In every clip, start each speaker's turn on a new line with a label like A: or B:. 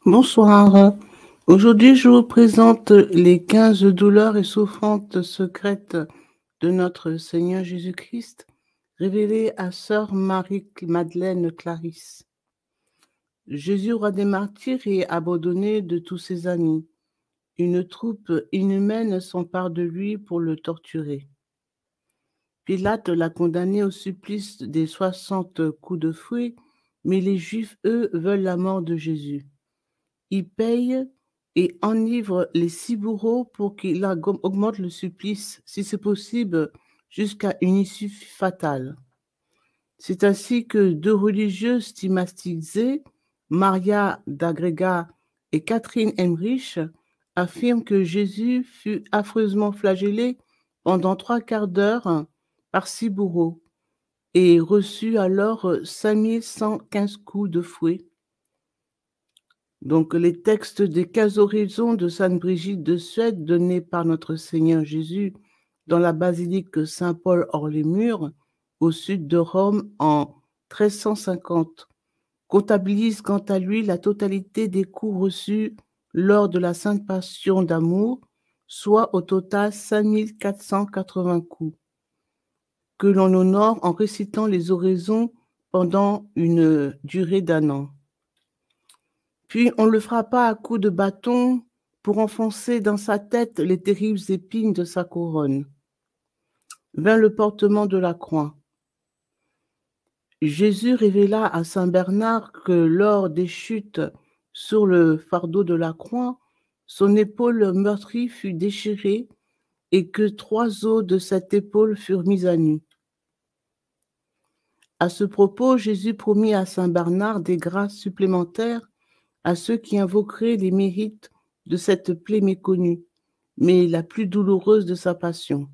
A: Bonsoir. Aujourd'hui, je vous présente les 15 douleurs et souffrances secrètes de notre Seigneur Jésus-Christ, révélées à Sœur Marie-Madeleine Clarisse. Jésus, roi des martyrs, est abandonné de tous ses amis. Une troupe inhumaine s'empare de lui pour le torturer. Pilate l'a condamné au supplice des 60 coups de fouet, mais les Juifs, eux, veulent la mort de Jésus. Il paye et enivre les 6 bourreaux pour qu'il augmente le supplice, si c'est possible, jusqu'à une issue fatale. C'est ainsi que 2 religieuses stigmatisées, Maria d'Agrega et Catherine Emmerich, affirment que Jésus fut affreusement flagellé pendant 3/4 d'heure par 6 bourreaux et reçut alors 5115 coups de fouet. Donc, les textes des 15 oraisons de Sainte Brigitte de Suède donnés par notre Seigneur Jésus dans la basilique Saint-Paul hors les murs, au sud de Rome, en 1350, comptabilisent quant à lui la totalité des coups reçus lors de la Sainte Passion d'amour, soit au total 5480 coups, que l'on honore en récitant les oraisons pendant une durée d'1 an. Puis on le frappa à coups de bâton pour enfoncer dans sa tête les terribles épines de sa couronne. Vint le portement de la croix. Jésus révéla à saint Bernard que lors des chutes sur le fardeau de la croix, son épaule meurtrie fut déchirée et que 3 os de cette épaule furent mis à nu. À ce propos, Jésus promit à saint Bernard des grâces supplémentaires à ceux qui invoqueraient les mérites de cette plaie méconnue, mais la plus douloureuse de sa passion.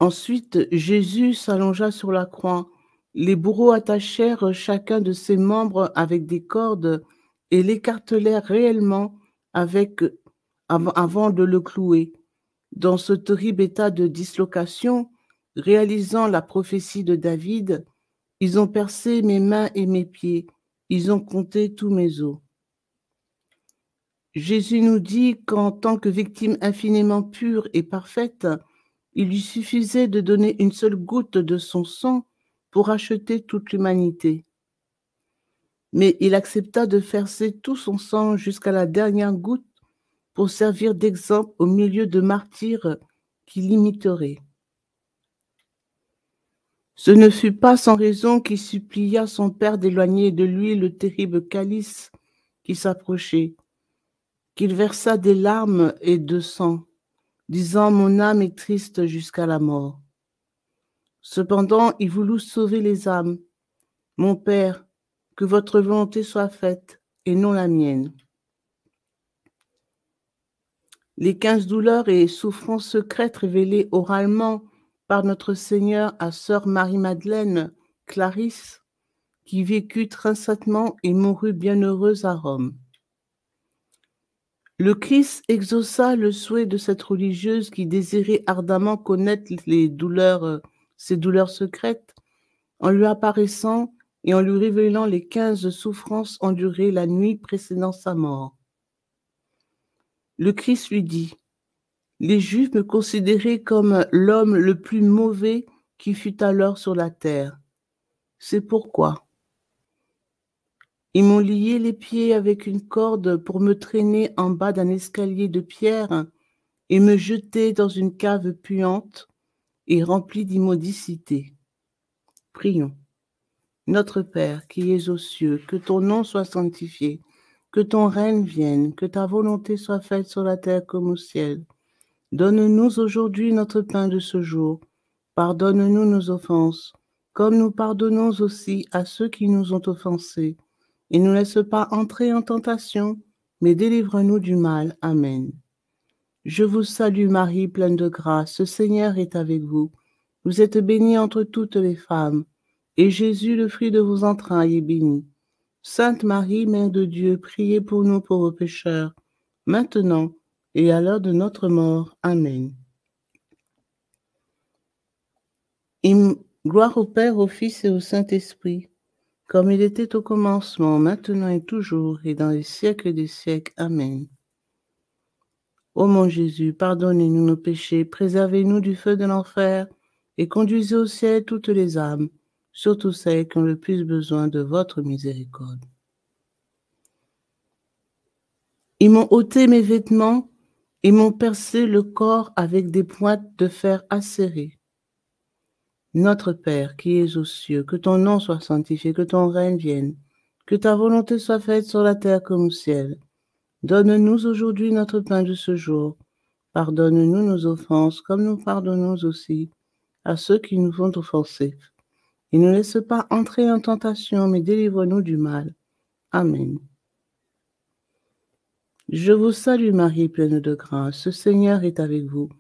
A: Ensuite, Jésus s'allongea sur la croix. Les bourreaux attachèrent chacun de ses membres avec des cordes et l'écartelèrent réellement avant de le clouer. Dans ce terrible état de dislocation, réalisant la prophétie de David, ils ont percé mes mains et mes pieds. Ils ont compté tous mes os. Jésus nous dit qu'en tant que victime infiniment pure et parfaite, il lui suffisait de donner une seule goutte de son sang pour acheter toute l'humanité. Mais il accepta de verser tout son sang jusqu'à la dernière goutte pour servir d'exemple au milieu de martyrs qui l'imiteraient. Ce ne fut pas sans raison qu'il supplia son Père d'éloigner de lui le terrible calice qui s'approchait, qu'il versa des larmes et de sang, disant « Mon âme est triste jusqu'à la mort ». Cependant, il voulut sauver les âmes. « Mon Père, que votre volonté soit faite et non la mienne ». Les 15 douleurs et souffrances secrètes révélées oralement par notre Seigneur à Sœur Marie-Madeleine Clarisse, qui vécut trinstamment et mourut bienheureuse à Rome. Le Christ exauça le souhait de cette religieuse qui désirait ardemment connaître ses douleurs secrètes, en lui apparaissant et en lui révélant les 15 souffrances endurées la nuit précédant sa mort. Le Christ lui dit : « Les Juifs me considéraient comme l'homme le plus mauvais qui fut alors sur la terre. C'est pourquoi ils m'ont lié les pieds avec une corde pour me traîner en bas d'un escalier de pierre et me jeter dans une cave puante et remplie d'immodicité. Prions. Notre Père qui es aux cieux, que ton nom soit sanctifié, que ton règne vienne, que ta volonté soit faite sur la terre comme au ciel. Donne-nous aujourd'hui notre pain de ce jour. Pardonne-nous nos offenses, comme nous pardonnons aussi à ceux qui nous ont offensés. Et ne nous laisse pas entrer en tentation, mais délivre-nous du mal. Amen. Je vous salue Marie, pleine de grâce, le Seigneur est avec vous. Vous êtes bénie entre toutes les femmes, et Jésus, le fruit de vos entrailles, est béni. Sainte Marie, Mère de Dieu, priez pour nous pauvres pécheurs, maintenant et à l'heure de notre mort. Amen. Et gloire au Père, au Fils et au Saint-Esprit, comme il était au commencement, maintenant et toujours, et dans les siècles des siècles. Amen. Ô mon Jésus, pardonnez-nous nos péchés, préservez-nous du feu de l'enfer, et conduisez au ciel toutes les âmes, surtout celles qui ont le plus besoin de votre miséricorde. Ils m'ont ôté mes vêtements et m'ont percé le corps avec des pointes de fer acérées. Notre Père qui es aux cieux, que ton nom soit sanctifié, que ton règne vienne, que ta volonté soit faite sur la terre comme au ciel. Donne-nous aujourd'hui notre pain de ce jour. Pardonne-nous nos offenses, comme nous pardonnons aussi à ceux qui nous ont offensés. Et ne laisse pas entrer en tentation, mais délivre-nous du mal. Amen. Je vous salue Marie, pleine de grâce, le Seigneur est avec vous.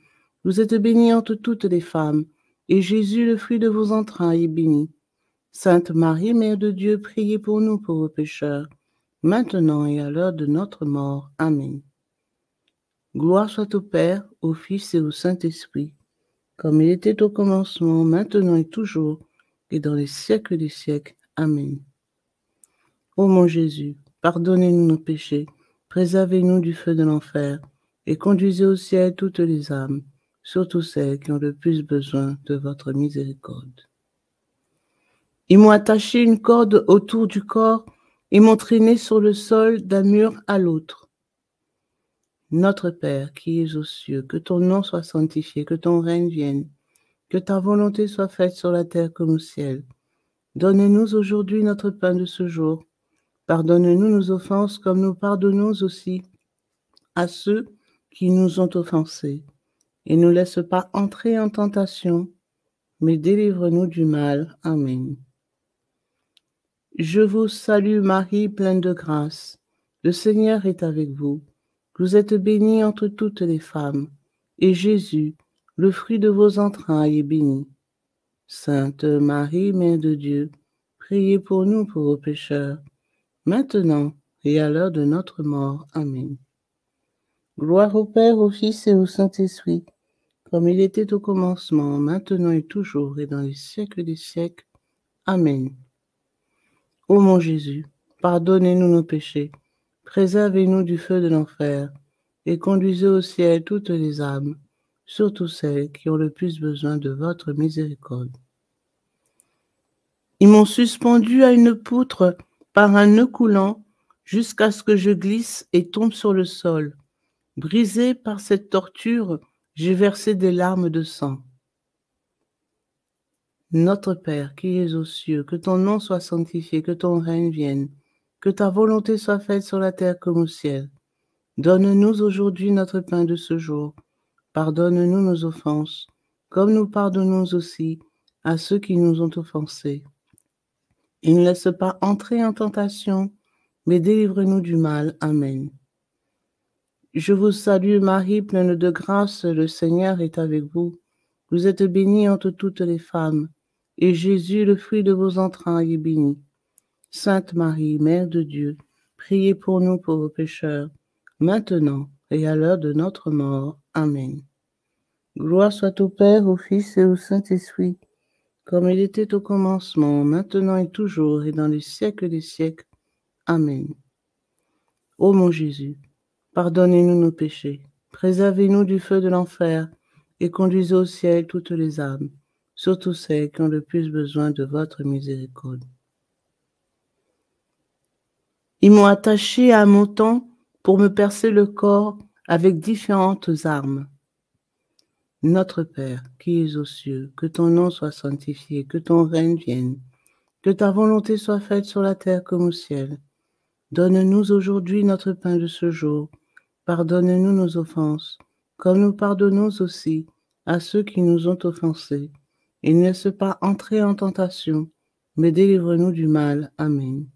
A: Vous êtes bénie entre toutes les femmes, et Jésus, le fruit de vos entrailles, est béni. Sainte Marie, Mère de Dieu, priez pour nous pauvres pécheurs, maintenant et à l'heure de notre mort. Amen. Gloire soit au Père, au Fils et au Saint-Esprit, comme il était au commencement, maintenant et toujours, et dans les siècles des siècles. Amen. Ô mon Jésus, pardonnez-nous nos péchés, préservez-nous du feu de l'enfer, et conduisez au ciel toutes les âmes, surtout celles qui ont le plus besoin de votre miséricorde. Ils m'ont attaché une corde autour du corps et m'ont traîné sur le sol d'un mur à l'autre. Notre Père qui es aux cieux, que ton nom soit sanctifié, que ton règne vienne, que ta volonté soit faite sur la terre comme au ciel. Donne-nous aujourd'hui notre pain de ce jour. Pardonne-nous nos offenses comme nous pardonnons aussi à ceux qui nous ont offensés. Et ne laisse pas entrer en tentation, mais délivre-nous du mal. Amen. Je vous salue Marie, pleine de grâce. Le Seigneur est avec vous. Vous êtes bénie entre toutes les femmes, et Jésus, le fruit de vos entrailles, est béni. Sainte Marie, Mère de Dieu, priez pour nous pauvres pécheurs, maintenant et à l'heure de notre mort. Amen. Gloire au Père, au Fils et au Saint-Esprit, comme il était au commencement, maintenant et toujours, et dans les siècles des siècles. Amen. Ô mon Jésus, pardonnez-nous nos péchés, préservez-nous du feu de l'enfer, et conduisez au ciel toutes les âmes, surtout celles qui ont le plus besoin de votre miséricorde. Ils m'ont suspendu à une poutre par un nœud coulant, jusqu'à ce que je glisse et tombe sur le sol. Brisé par cette torture, j'ai versé des larmes de sang. Notre Père qui es aux cieux, que ton nom soit sanctifié, que ton règne vienne, que ta volonté soit faite sur la terre comme au ciel. Donne-nous aujourd'hui notre pain de ce jour. Pardonne-nous nos offenses, comme nous pardonnons aussi à ceux qui nous ont offensés. Et ne laisse pas entrer en tentation, mais délivre-nous du mal. Amen. Je vous salue Marie, pleine de grâce, le Seigneur est avec vous. Vous êtes bénie entre toutes les femmes, et Jésus, le fruit de vos entrailles, est béni. Sainte Marie, Mère de Dieu, priez pour nous pauvres pécheurs, maintenant et à l'heure de notre mort. Amen. Gloire soit au Père, au Fils et au Saint-Esprit, comme il était au commencement, maintenant et toujours, et dans les siècles des siècles. Amen. Ô mon Jésus, pardonnez-nous nos péchés, préservez-nous du feu de l'enfer, et conduisez au ciel toutes les âmes, surtout celles qui ont le plus besoin de votre miséricorde. Ils m'ont attaché à un montant pour me percer le corps avec différentes armes. Notre Père, qui es aux cieux, que ton nom soit sanctifié, que ton règne vienne, que ta volonté soit faite sur la terre comme au ciel. Donne-nous aujourd'hui notre pain de ce jour. Pardonne-nous nos offenses, comme nous pardonnons aussi à ceux qui nous ont offensés. Et ne laisse pas entrer en tentation, mais délivre-nous du mal. Amen.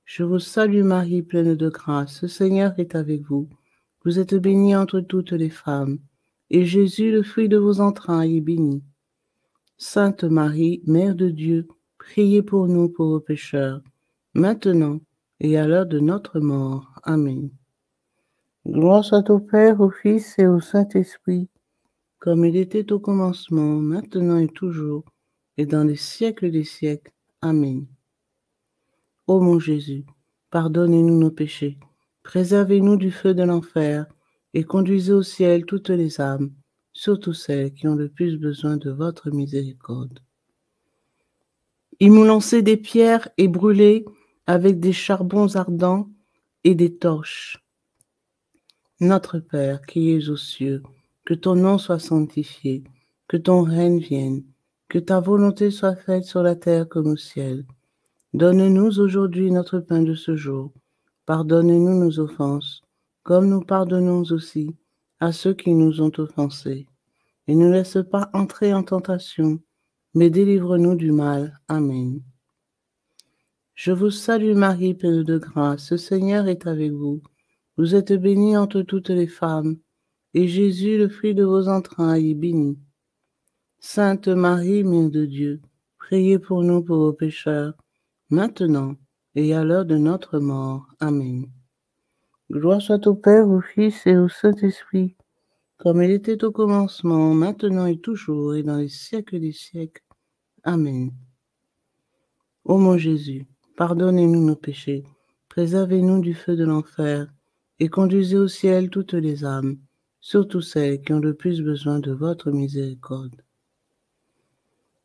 A: Je vous salue Marie, pleine de grâce, le Seigneur est avec vous. Vous êtes bénie entre toutes les femmes, et Jésus, le fruit de vos entrailles, est béni. Sainte Marie, Mère de Dieu, priez pour nous pauvres pécheurs, maintenant et à l'heure de notre mort. Amen. Gloire soit au Père, au Fils et au Saint-Esprit, comme il était au commencement, maintenant et toujours, et dans les siècles des siècles. Amen. Ô mon Jésus, pardonnez-nous nos péchés, préservez-nous du feu de l'enfer, et conduisez au ciel toutes les âmes, surtout celles qui ont le plus besoin de votre miséricorde. Ils m'ont lancé des pierres et brûlé avec des charbons ardents et des torches. Notre Père qui es aux cieux, que ton nom soit sanctifié, que ton règne vienne, que ta volonté soit faite sur la terre comme au ciel. Donne-nous aujourd'hui notre pain de ce jour. Pardonne-nous nos offenses, comme nous pardonnons aussi à ceux qui nous ont offensés. Et ne laisse pas entrer en tentation, mais délivre-nous du mal. Amen. Je vous salue Marie, pleine de grâce, le Seigneur est avec vous. Vous êtes bénie entre toutes les femmes, et Jésus, le fruit de vos entrailles, est béni. Sainte Marie, Mère de Dieu, priez pour nous pauvres pécheurs, maintenant et à l'heure de notre mort. Amen. Gloire soit au Père, au Fils et au Saint-Esprit, comme il était au commencement, maintenant et toujours, et dans les siècles des siècles. Amen. Ô mon Jésus, pardonnez-nous nos péchés, préservez-nous du feu de l'enfer, et conduisez au ciel toutes les âmes, surtout celles qui ont le plus besoin de votre miséricorde.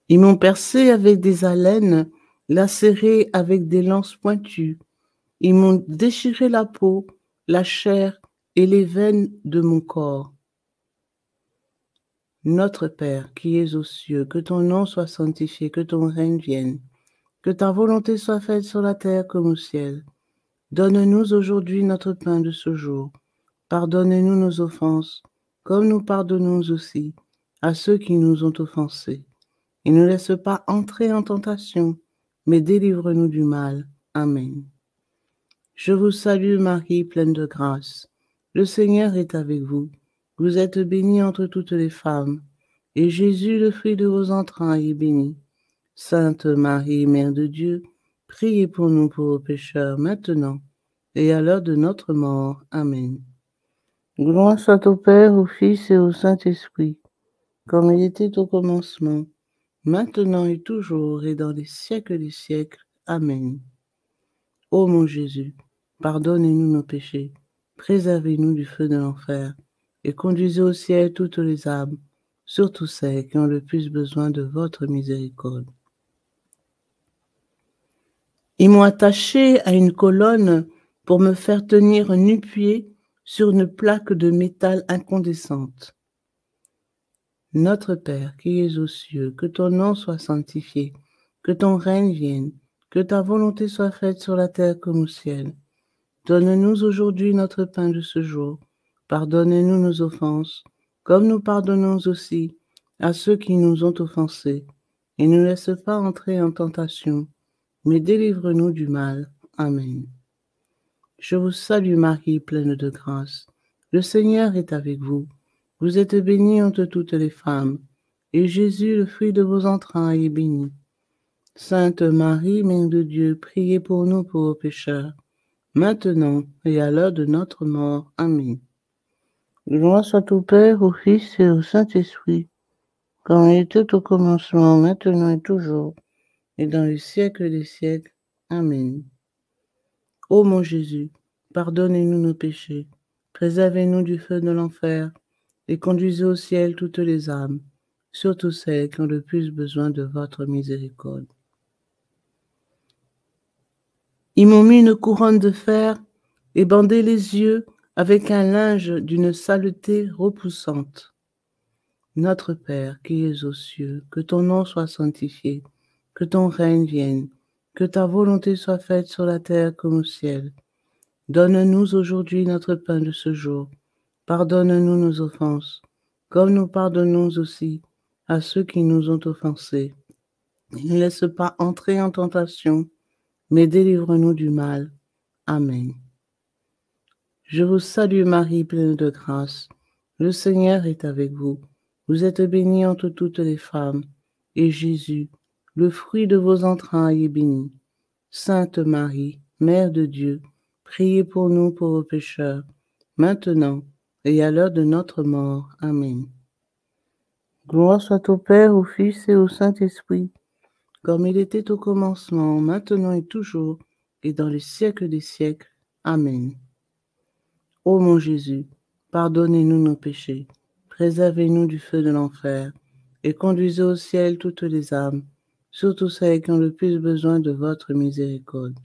A: Ils m'ont percé avec des alênes, lacéré avec des lances pointues. Ils m'ont déchiré la peau, la chair et les veines de mon corps. Notre Père, qui es aux cieux, que ton nom soit sanctifié, que ton règne vienne, que ta volonté soit faite sur la terre comme au ciel. Donne-nous aujourd'hui notre pain de ce jour. Pardonne-nous nos offenses, comme nous pardonnons aussi à ceux qui nous ont offensés. Et ne laisse pas entrer en tentation, mais délivre-nous du mal. Amen. Je vous salue Marie, pleine de grâce. Le Seigneur est avec vous. Vous êtes bénie entre toutes les femmes, et Jésus, le fruit de vos entrailles, est béni. Sainte Marie, Mère de Dieu, priez pour nous pauvres pécheurs, maintenant et à l'heure de notre mort. Amen. Gloire soit au Père, au Fils et au Saint-Esprit, comme il était au commencement, maintenant et toujours, et dans les siècles des siècles. Amen. Ô mon Jésus, pardonnez-nous nos péchés, préservez-nous du feu de l'enfer, et conduisez au ciel toutes les âmes, surtout celles qui ont le plus besoin de votre miséricorde. Ils m'ont attaché à une colonne pour me faire tenir nu-pieds sur une plaque de métal incandescente. Notre Père qui es aux cieux, que ton nom soit sanctifié, que ton règne vienne, que ta volonté soit faite sur la terre comme au ciel. Donne-nous aujourd'hui notre pain de ce jour. Pardonne-nous nos offenses, comme nous pardonnons aussi à ceux qui nous ont offensés. Et ne laisse pas entrer en tentation, mais délivre-nous du mal. Amen. Je vous salue Marie, pleine de grâce. Le Seigneur est avec vous. Vous êtes bénie entre toutes les femmes, et Jésus, le fruit de vos entrailles, est béni. Sainte Marie, Mère de Dieu, priez pour nous pauvres pécheurs, maintenant et à l'heure de notre mort. Amen. Gloire soit au Père, au Fils et au Saint-Esprit, comme il était au commencement, maintenant et toujours, et dans les siècles des siècles. Amen. Ô mon Jésus, pardonnez-nous nos péchés, préservez-nous du feu de l'enfer, et conduisez au ciel toutes les âmes, surtout celles qui ont le plus besoin de votre miséricorde. Ils m'ont mis une couronne de fer et bandé les yeux avec un linge d'une saleté repoussante. Notre Père qui es aux cieux, que ton nom soit sanctifié, que ton règne vienne, que ta volonté soit faite sur la terre comme au ciel. Donne-nous aujourd'hui notre pain de ce jour. Pardonne-nous nos offenses, comme nous pardonnons aussi à ceux qui nous ont offensés. Ne laisse pas entrer en tentation, mais délivre-nous du mal. Amen. Je vous salue Marie, pleine de grâce. Le Seigneur est avec vous. Vous êtes bénie entre toutes les femmes, et Jésus, le fruit de vos entrailles, est béni. Sainte Marie, Mère de Dieu, priez pour nous pauvres pécheurs, maintenant et à l'heure de notre mort. Amen. Gloire soit au Père, au Fils et au Saint-Esprit, comme il était au commencement, maintenant et toujours, et dans les siècles des siècles. Amen. Ô mon Jésus, pardonnez-nous nos péchés, préservez-nous du feu de l'enfer, et conduisez au ciel toutes les âmes, surtout celles qui ont le plus besoin de votre miséricorde.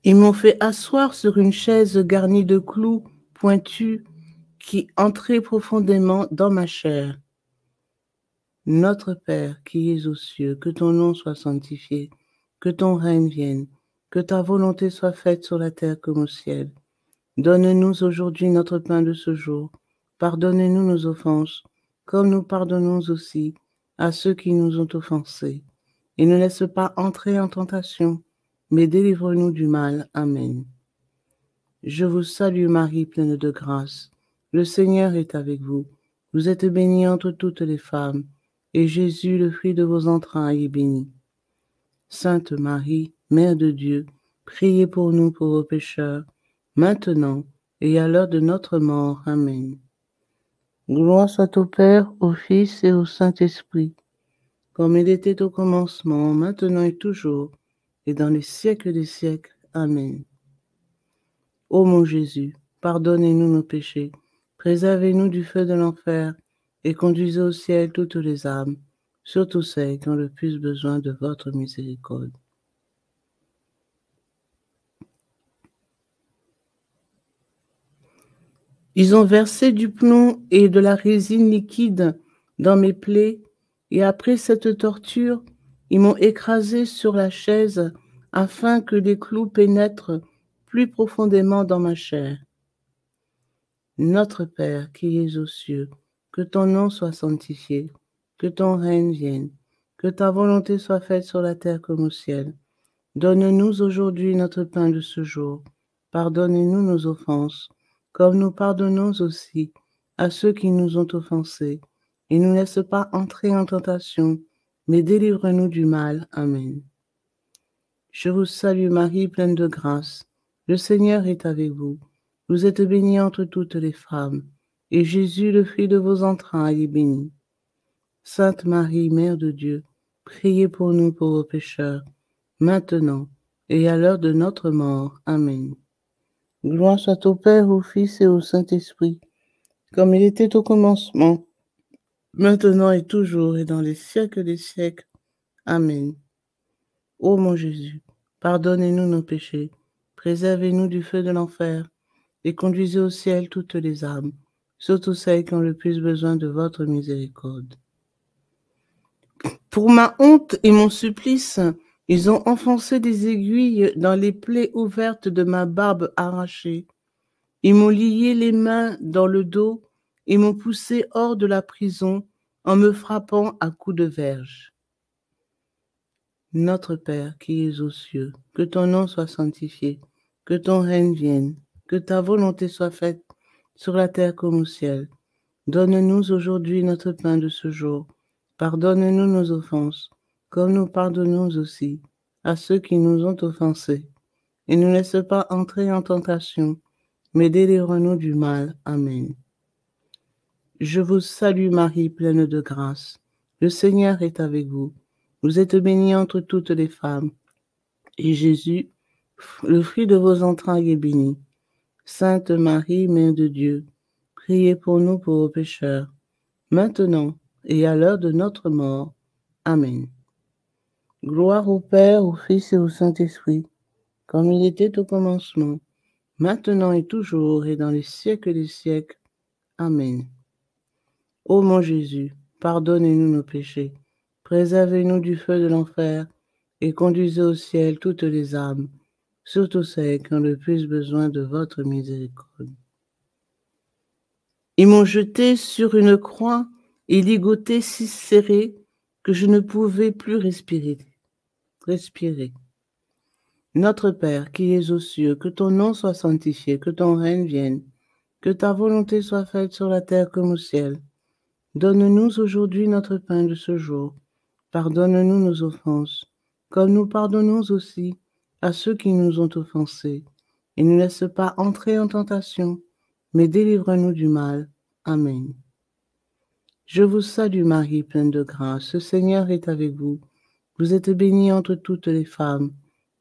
A: Ils m'ont fait asseoir sur une chaise garnie de clous pointus qui entraient profondément dans ma chair. Notre Père qui es aux cieux, que ton nom soit sanctifié, que ton règne vienne, que ta volonté soit faite sur la terre comme au ciel. Donne-nous aujourd'hui notre pain de ce jour. Pardonnez-nous nos offenses, comme nous pardonnons aussi à ceux qui nous ont offensés. Et ne laisse pas entrer en tentation, mais délivre-nous du mal. Amen. Je vous salue Marie, pleine de grâce. Le Seigneur est avec vous. Vous êtes bénie entre toutes les femmes, et Jésus, le fruit de vos entrailles, est béni. Sainte Marie, Mère de Dieu, priez pour nous pauvres pécheurs, maintenant et à l'heure de notre mort. Amen. Gloire soit au Père, au Fils et au Saint-Esprit, comme il était au commencement, maintenant et toujours, et dans les siècles des siècles. Amen. Ô mon Jésus, pardonnez-nous nos péchés, préservez-nous du feu de l'enfer, et conduisez au ciel toutes les âmes, surtout celles qui ont le plus besoin de votre miséricorde. Ils ont versé du plomb et de la résine liquide dans mes plaies, et après cette torture, ils m'ont écrasé sur la chaise afin que les clous pénètrent plus profondément dans ma chair. Notre Père qui es aux cieux, que ton nom soit sanctifié, que ton règne vienne, que ta volonté soit faite sur la terre comme au ciel. Donne-nous aujourd'hui notre pain de ce jour. Pardonnez-nous nos offenses, comme nous pardonnons aussi à ceux qui nous ont offensés. Et ne nous laisse pas entrer en tentation, mais délivre-nous du mal. Amen. Je vous salue Marie, pleine de grâce. Le Seigneur est avec vous. Vous êtes bénie entre toutes les femmes, et Jésus, le fruit de vos entrailles, est béni. Sainte Marie, Mère de Dieu, priez pour nous pauvres pécheurs, maintenant et à l'heure de notre mort. Amen. Gloire soit au Père, au Fils et au Saint-Esprit, comme il était au commencement, maintenant et toujours, et dans les siècles des siècles. Amen. Ô mon Jésus, pardonnez-nous nos péchés, préservez-nous du feu de l'enfer, et conduisez au ciel toutes les âmes, surtout celles qui ont le plus besoin de votre miséricorde. Pour ma honte et mon supplice, ils ont enfoncé des aiguilles dans les plaies ouvertes de ma barbe arrachée. Ils m'ont lié les mains dans le dos et m'ont poussé hors de la prison en me frappant à coups de verge. Notre Père qui es aux cieux, que ton nom soit sanctifié, que ton règne vienne, que ta volonté soit faite sur la terre comme au ciel. Donne-nous aujourd'hui notre pain de ce jour. Pardonne-nous nos offenses, comme nous pardonnons aussi à ceux qui nous ont offensés. Et ne nous laisse pas entrer en tentation, mais délivre-nous du mal. Amen. Je vous salue Marie, pleine de grâce. Le Seigneur est avec vous. Vous êtes bénie entre toutes les femmes, et Jésus, le fruit de vos entrailles, est béni. Sainte Marie, Mère de Dieu, priez pour nous pauvres pécheurs, maintenant et à l'heure de notre mort. Amen. Gloire au Père, au Fils et au Saint-Esprit, comme il était au commencement, maintenant et toujours, et dans les siècles des siècles. Amen. Ô mon Jésus, pardonnez-nous nos péchés, préservez-nous du feu de l'enfer, et conduisez au ciel toutes les âmes, surtout celles qui ont le plus besoin de votre miséricorde. Ils m'ont jeté sur une croix et ligoté si serré que je ne pouvais plus respirer. Notre Père qui es aux cieux, que ton nom soit sanctifié, que ton règne vienne, que ta volonté soit faite sur la terre comme au ciel. Donne-nous aujourd'hui notre pain de ce jour. Pardonne-nous nos offenses, comme nous pardonnons aussi à ceux qui nous ont offensés. Et ne laisse pas entrer en tentation, mais délivre-nous du mal. Amen. Je vous salue Marie, pleine de grâce. Le Seigneur est avec vous. Vous êtes bénie entre toutes les femmes,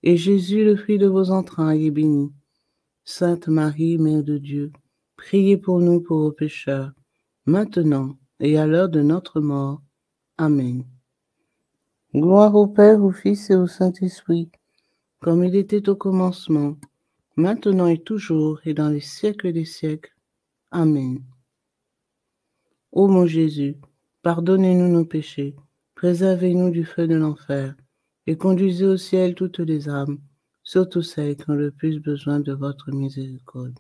A: et Jésus, le fruit de vos entrailles, est béni. Sainte Marie, Mère de Dieu, priez pour nous pauvres pécheurs, maintenant et à l'heure de notre mort. Amen. Gloire au Père, au Fils et au Saint-Esprit, comme il était au commencement, maintenant et toujours, et dans les siècles des siècles. Amen. Ô mon Jésus, pardonnez-nous nos péchés, préservez-nous du feu de l'enfer, et conduisez au ciel toutes les âmes, surtout celles qui ont le plus besoin de votre miséricorde.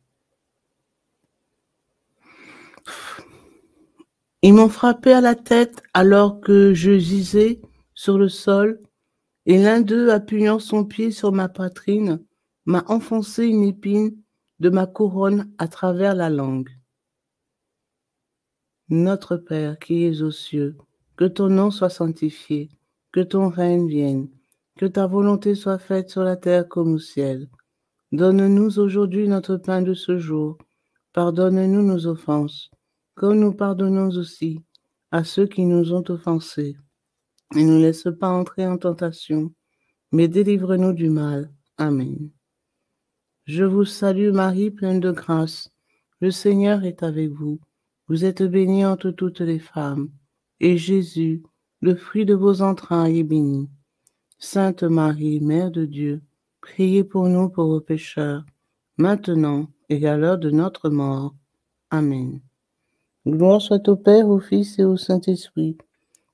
A: Ils m'ont frappé à la tête alors que je gisais sur le sol, et l'un d'eux, appuyant son pied sur ma poitrine, m'a enfoncé une épine de ma couronne à travers la langue. Notre Père qui es aux cieux, que ton nom soit sanctifié, que ton règne vienne, que ta volonté soit faite sur la terre comme au ciel. Donne-nous aujourd'hui notre pain de ce jour. Pardonne-nous nos offenses, comme nous pardonnons aussi à ceux qui nous ont offensés. Et ne nous laisse pas entrer en tentation, mais délivre-nous du mal. Amen. Je vous salue Marie, pleine de grâce. Le Seigneur est avec vous. Vous êtes bénie entre toutes les femmes, et Jésus, le fruit de vos entrailles, est béni. Sainte Marie, Mère de Dieu, priez pour nous pauvres pécheurs, maintenant et à l'heure de notre mort. Amen. Gloire soit au Père, au Fils et au Saint-Esprit,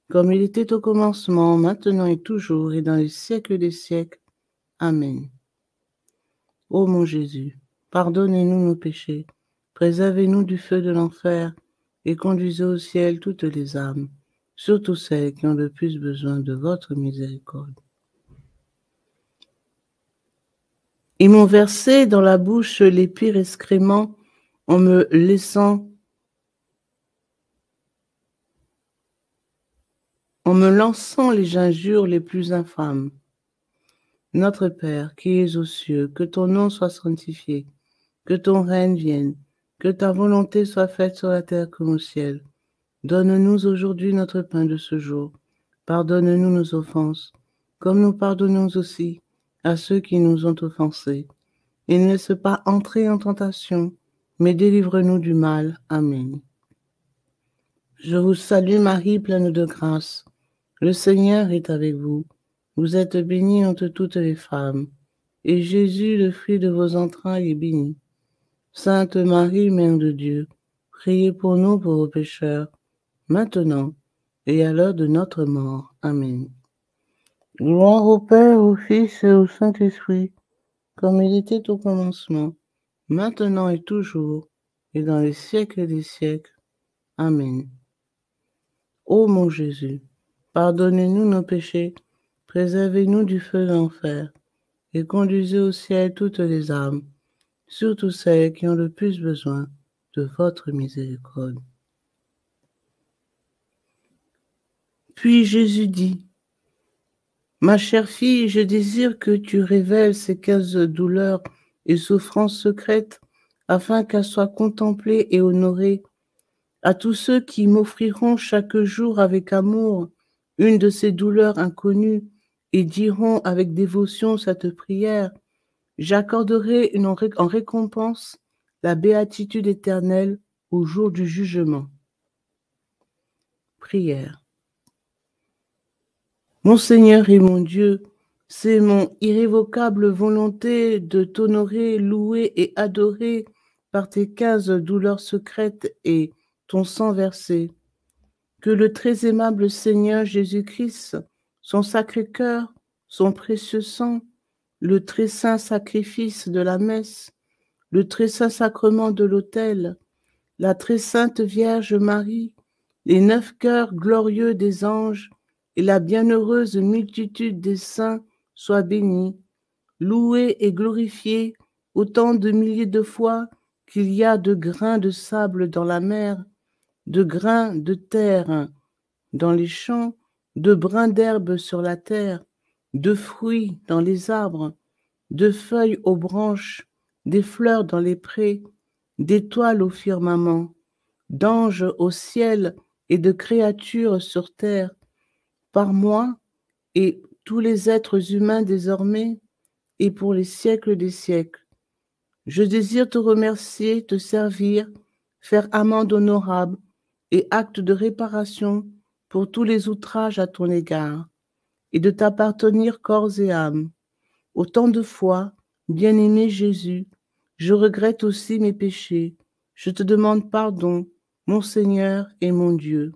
A: comme il était au commencement, maintenant et toujours, et dans les siècles des siècles. Amen. Ô mon Jésus, pardonnez-nous nos péchés, préservez-nous du feu de l'enfer, et conduisez au ciel toutes les âmes, surtout celles qui ont le plus besoin de votre miséricorde. Ils m'ont versé dans la bouche les pires excréments en me lançant les injures les plus infâmes. Notre Père, qui es aux cieux, que ton nom soit sanctifié, que ton règne vienne, que ta volonté soit faite sur la terre comme au ciel. Donne-nous aujourd'hui notre pain de ce jour. Pardonne-nous nos offenses, comme nous pardonnons aussi à ceux qui nous ont offensés. Et ne laisse pas entrer en tentation, mais délivre-nous du mal. Amen. Je vous salue Marie, pleine de grâce. Le Seigneur est avec vous. Vous êtes bénie entre toutes les femmes, et Jésus, le fruit de vos entrailles, est béni. Sainte Marie, Mère de Dieu, priez pour nous pauvres pécheurs, maintenant et à l'heure de notre mort. Amen. Gloire au Père, au Fils et au Saint-Esprit, comme il était au commencement, maintenant et toujours, et dans les siècles des siècles. Amen. Ô mon Jésus, pardonnez-nous nos péchés, préservez-nous du feu de l'enfer, et conduisez au ciel toutes les âmes, surtout celles qui ont le plus besoin de votre miséricorde. Puis Jésus dit, « Ma chère fille, je désire que tu révèles ces 15 douleurs et souffrances secrètes, afin qu'elles soient contemplées et honorées. À tous ceux qui m'offriront chaque jour avec amour une de ces douleurs inconnues et diront avec dévotion cette prière, j'accorderai en récompense la béatitude éternelle au jour du jugement. » Prière. Mon Seigneur et mon Dieu, c'est mon irrévocable volonté de t'honorer, louer et adorer par tes 15 douleurs secrètes et ton sang versé. Que le très aimable Seigneur Jésus-Christ, son sacré cœur, son précieux sang, le très saint sacrifice de la messe, le très saint sacrement de l'autel, la très sainte Vierge Marie, les 9 cœurs glorieux des anges et la bienheureuse multitude des saints soient bénis, loués et glorifiés autant de milliers de fois qu'il y a de grains de sable dans la mer, de grains de terre dans les champs, de brins d'herbe sur la terre, de fruits dans les arbres, de feuilles aux branches, des fleurs dans les prés, d'étoiles au firmament, d'anges au ciel et de créatures sur terre, par moi et tous les êtres humains désormais et pour les siècles des siècles. Je désire te remercier, te servir, faire amende honorable et acte de réparation pour tous les outrages à ton égard, et de t'appartenir corps et âme. Autant de fois, bien-aimé Jésus, je regrette aussi mes péchés. Je te demande pardon, mon Seigneur et mon Dieu.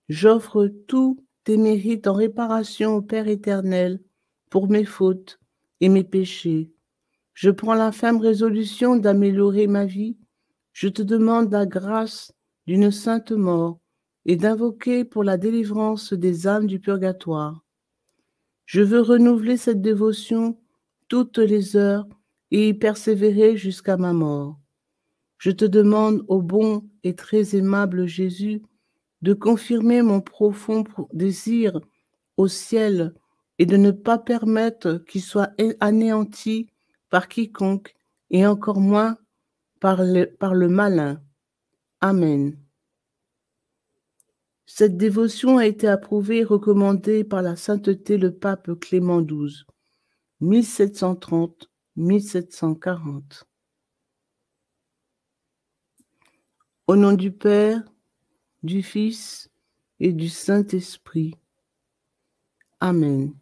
A: J'offre tous tes mérites en réparation au Père éternel pour mes fautes et mes péchés. Je prends la ferme résolution d'améliorer ma vie. Je te demande la grâce d'une sainte mort et d'invoquer pour la délivrance des âmes du purgatoire. Je veux renouveler cette dévotion toutes les heures et y persévérer jusqu'à ma mort. Je te demande, ô bon et très aimable Jésus, de confirmer mon profond désir au ciel et de ne pas permettre qu'il soit anéanti par quiconque et encore moins par le malin. Amen. Cette dévotion a été approuvée et recommandée par la sainteté le pape Clément XII, 1730-1740. Au nom du Père, du Fils et du Saint-Esprit. Amen.